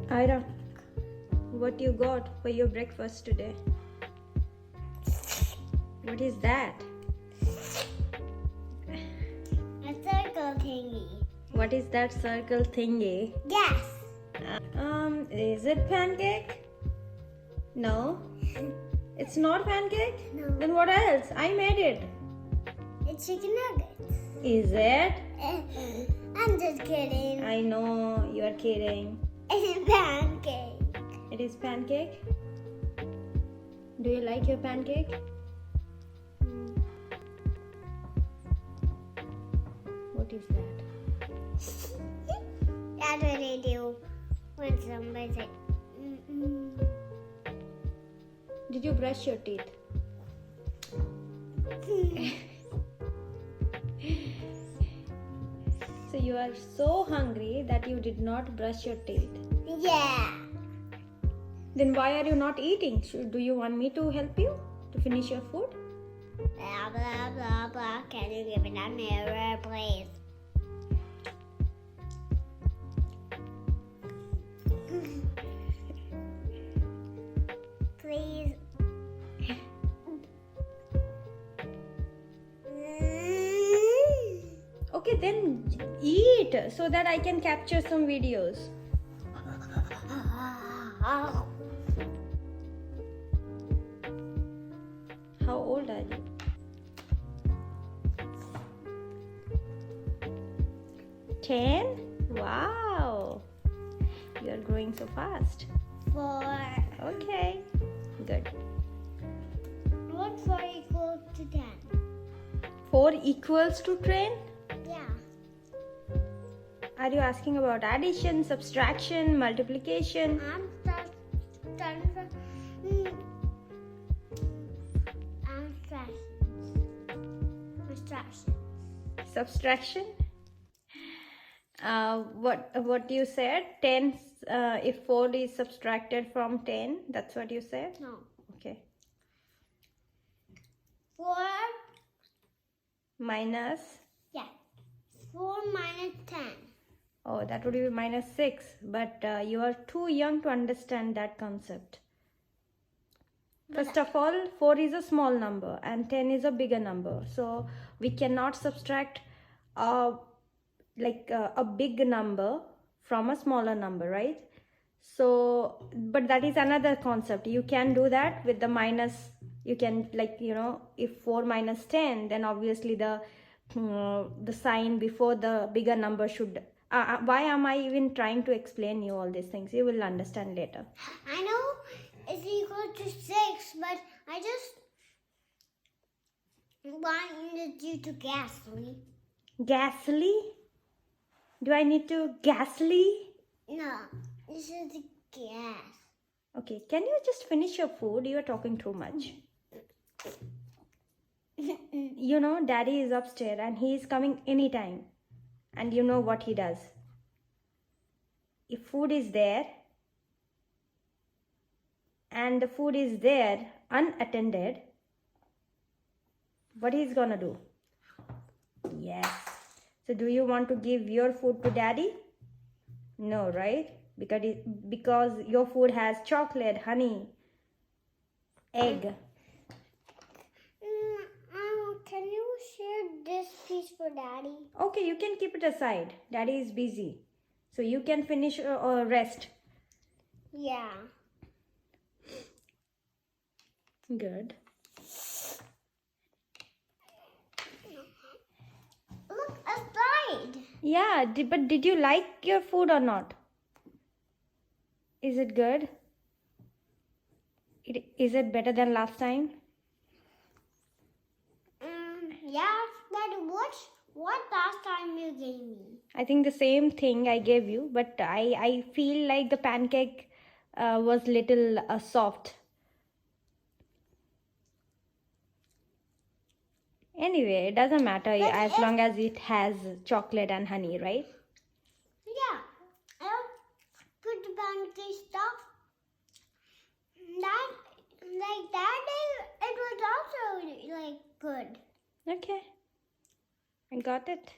Ira, what you got for your breakfast today? What is that? A circle thingy. What is that circle thingy? Yes. Is it pancake? No. It's not pancake? No. Then what else? I made it. It's chicken nuggets. Is it? I'm just kidding. I know you are kidding. It's a pancake. It is pancake? Do you like your pancake? What is that? That's what they do when somebody says, Did you brush your teeth? So you are so hungry that you did not brush your teeth. Yeah. Then why are you not eating? Do you want me to help you to finish your food? Blah, blah, blah, blah. Can you give me a mirror, please? Please. Okay, then eat so that I can capture some videos. How old are you? 10? Wow. You are growing so fast. 4. Okay. Good. What 4 equals to 10? 4 equals to 10? Yeah. Are you asking about addition, subtraction, multiplication? I'm Subtraction? What you said? 10, if 4 is subtracted from 10, that's what you said? No. Okay. 4. Minus? Yeah. 4 minus 10. Oh, that would be minus 6. But you are too young to understand that concept. First of all, 4 is a small number and 10 is a bigger number. So we cannot subtract a big number from a smaller number, right? So, but that is another concept. You can do that with the minus. You can, if 4 minus 10, then obviously the sign before the bigger number should. Why am I even trying to explain you all these things? You will understand later. I know it's equal to 6, but I just wanted you to gasly. Gasly? Do I need to gasly? No, this is the gas. Okay, can you just finish your food? You are talking too much. You know, Daddy is upstairs and he is coming anytime. And you know what he does. If food is there and the food is there unattended, what he's gonna do? Yes. So do you want to give your food to Daddy? No, right? Because your food has chocolate, honey, egg. Can you share this piece for Daddy? Okay, you can keep it aside. Daddy is busy. So you can finish or rest. Yeah. Good. Look aside. Yeah, but did you like your food or not? Is it good? Is it better than last time? Yeah, but what last time you gave me? I think the same thing I gave you, but I feel like the pancake was little soft. Anyway, it doesn't matter as long as it has chocolate and honey, right? Yeah. I'll put the pancake stuff. That day, it was also good. Okay. I got it.